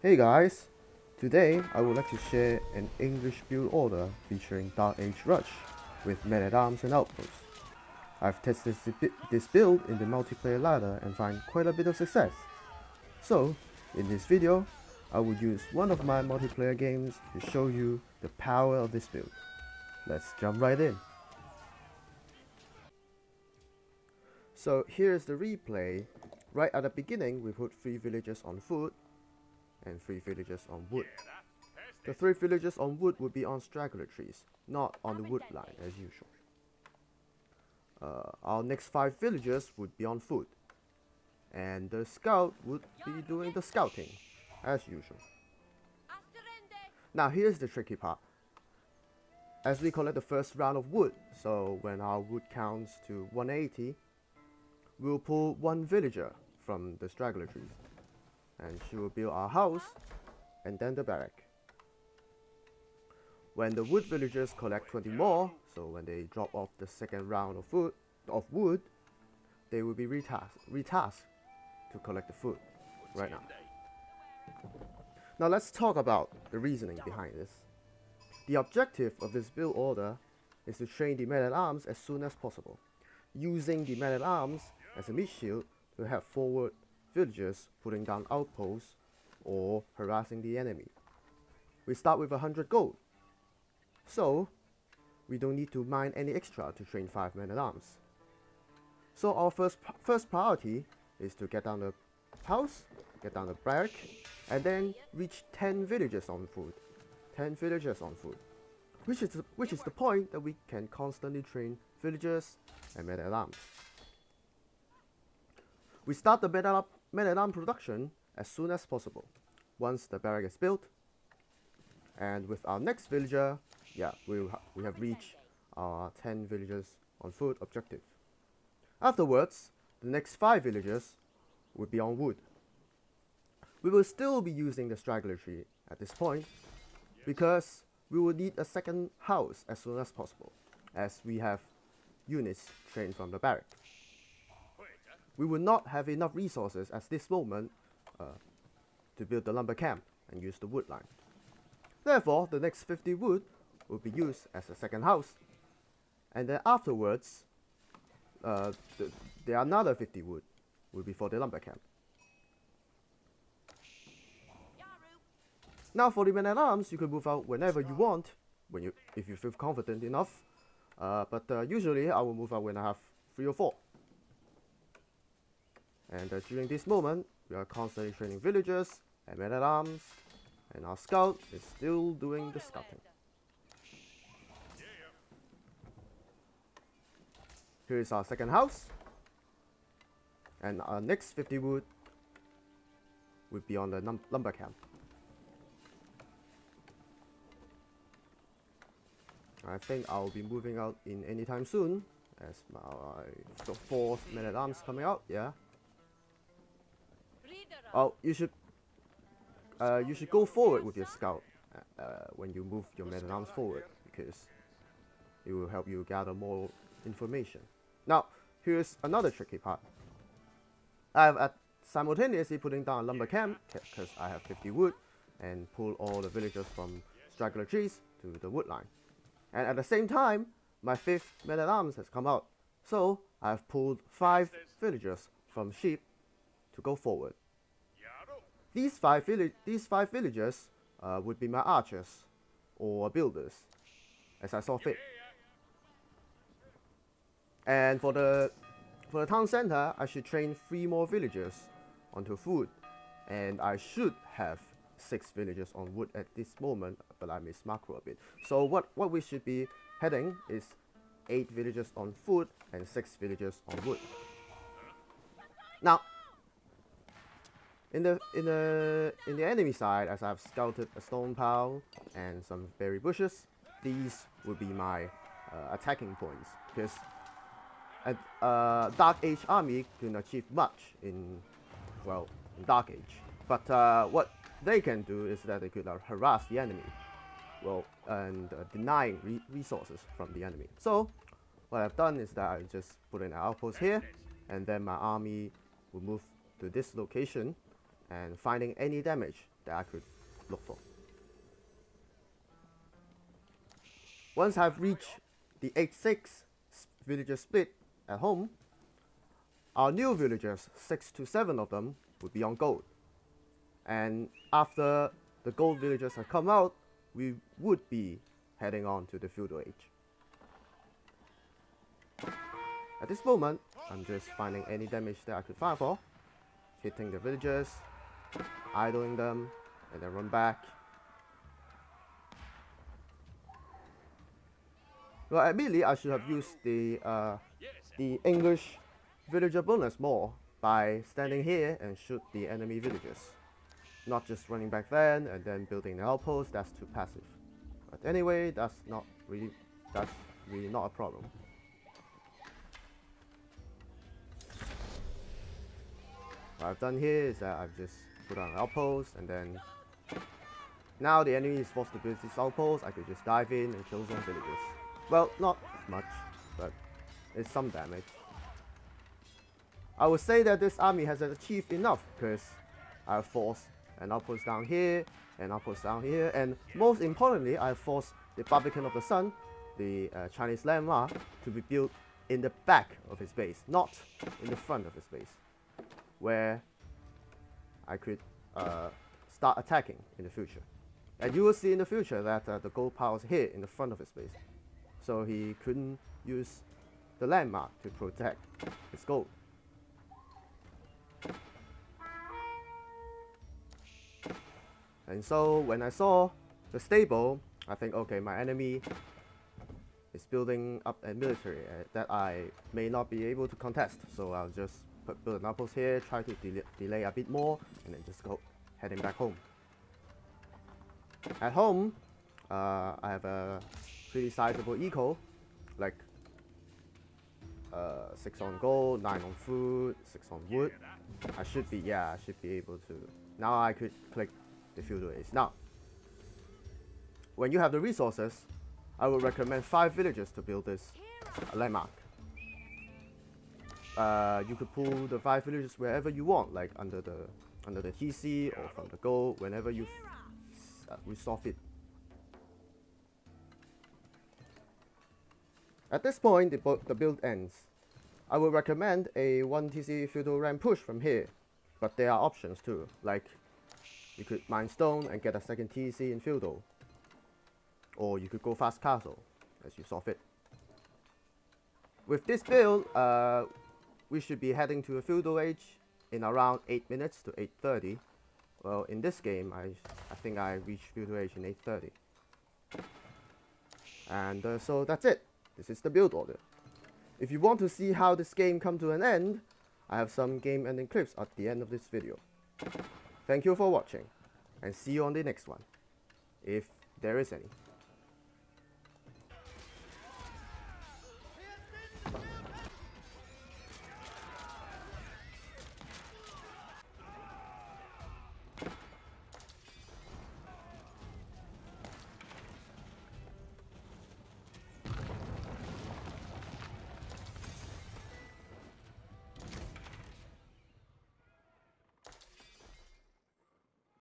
Hey guys, today I would like to share an English build order featuring Dark Age Rush with Men at Arms and Outpost. I've tested this build in the multiplayer ladder and find quite a bit of success. So, in this video, I will use one of my multiplayer games to show you the power of this build. Let's jump right in. So here's the replay. Right at the beginning, we put 3 villagers on foot and 3 villagers on wood. The 3 villagers on wood would be on straggler trees, not on the wood line as usual. Our next 5 villagers would be on foot, and the scout would be doing the scouting as usual. Now here's the tricky part. As we collect the first round of wood, so when our wood counts to 180, we'll pull 1 villager from the straggler trees, and she will build our house and then the barrack. When the wood villagers collect 20 more, so when they drop off the second round of wood, they will be retasked to collect the food right now. Now let's talk about the reasoning behind this. The objective of this build order is to train the men-at-arms as soon as possible, using the men-at-arms as a meat shield to have forward villagers putting down outposts or harassing the enemy. We start with 100 gold, so we don't need to mine any extra to train 5 men-at-arms. So our first priority is to get down the house, get down the barrack, and then reach 10 villagers on foot. 10 villagers on foot, which is the point that we can constantly train villagers and men-at-arms. We start the men-at-arm production as soon as possible, once the barrack is built. And with our next villager, we have reached our 10 villagers on foot objective. Afterwards, the next 5 villagers would be on wood. We will still be using the straggler tree at this point, because we will need a second house as soon as possible, as we have units trained from the barrack. We will not have enough resources at this moment to build the lumber camp and use the wood line. Therefore, the next 50 wood will be used as a second house, and then afterwards, the another 50 wood will be for the lumber camp. Now for the men-at-arms, you can move out whenever you want, if you feel confident enough. But usually I will move out when I have 3 or 4. And during this moment, we are constantly training villagers and men-at-arms, and our scout is still doing the scouting. Here is our second house, and our next 50 wood would be on the lumber camp. I think I'll be moving out in anytime soon, as my 4th men-at-arms coming out. Yeah. Oh, you should go forward with your scout when you move your men-at-arms forward, because it will help you gather more information. Now, here's another tricky part. I have simultaneously putting down a lumber camp, because I have 50 wood, and pull all the villagers from straggler trees to the wood line. And at the same time, my 5th men-at-arms has come out, so I have pulled 5 villagers from sheep to go forward. These 5 villagers would be my archers or builders, as I saw fit. And for the town center, I should train 3 more villagers onto food, and I should have 6 villagers on wood at this moment, but I missed macro a bit. So what we should be heading is 8 villagers on food and 6 villagers on wood. Now, in the enemy side, as I've scouted a stone pile and some berry bushes, these will be my attacking points, because Dark Age army can achieve much in Dark Age, but what they can do is that they could harass the enemy, and deny resources from the enemy. So what I've done is that I just put in an outpost here, and then my army will move to this location, and finding any damage that I could look for. Once I've reached the 8-6 villager split at home, our new villagers, 6 to 7 of them, would be on gold. And after the gold villagers have come out, we would be heading on to the feudal age. At this moment, I'm just finding any damage that I could find for, hitting the villagers, idling them, and then run back. Well, admittedly, I should have used the English villager bonus more by standing here and shoot the enemy villagers. Not just running back then and then building an outpost. That's too passive. But anyway, that's really not a problem. What I've done here is that I've just put on an outpost, and then now the enemy is forced to build this outpost. I could just dive in and kill some villagers. Well, not much, but it's some damage. I would say that this army has achieved enough because I have forced an outpost down here, an outpost down here, and most importantly, I have forced the Barbican of the Sun, the Chinese landmark, to be built in the back of his base, not in the front of his base, where I could start attacking in the future. And you will see in the future that the gold pile is here in the front of his base, so he couldn't use the landmark to protect his gold. And so when I saw the stable, I think, okay, my enemy is building up a military that I may not be able to contest, so I'll just build an outpost here, try to delay a bit more, and then just go heading back home. At home, I have a pretty sizable eco, like 6 on gold, 9 on food, 6 on wood. I should be able to. Now I could click the feudal age. Now, when you have the resources, I would recommend 5 villagers to build this landmark. You could pull the 5 villagers wherever you want, like under the TC or from the gold, whenever you resolve it. At this point, the build ends. I would recommend a 1 TC feudal rank push from here, but there are options too, like you could mine stone and get a 2nd TC in feudal, or you could go fast castle as you saw fit. With this build, we should be heading to a feudal age in around 8 minutes to 8:30. Well, in this game, I think I reached feudal age in 8:30. And so that's it. This is the build order. If you want to see how this game come to an end, I have some game ending clips at the end of this video. Thank you for watching, and see you on the next one, if there is any.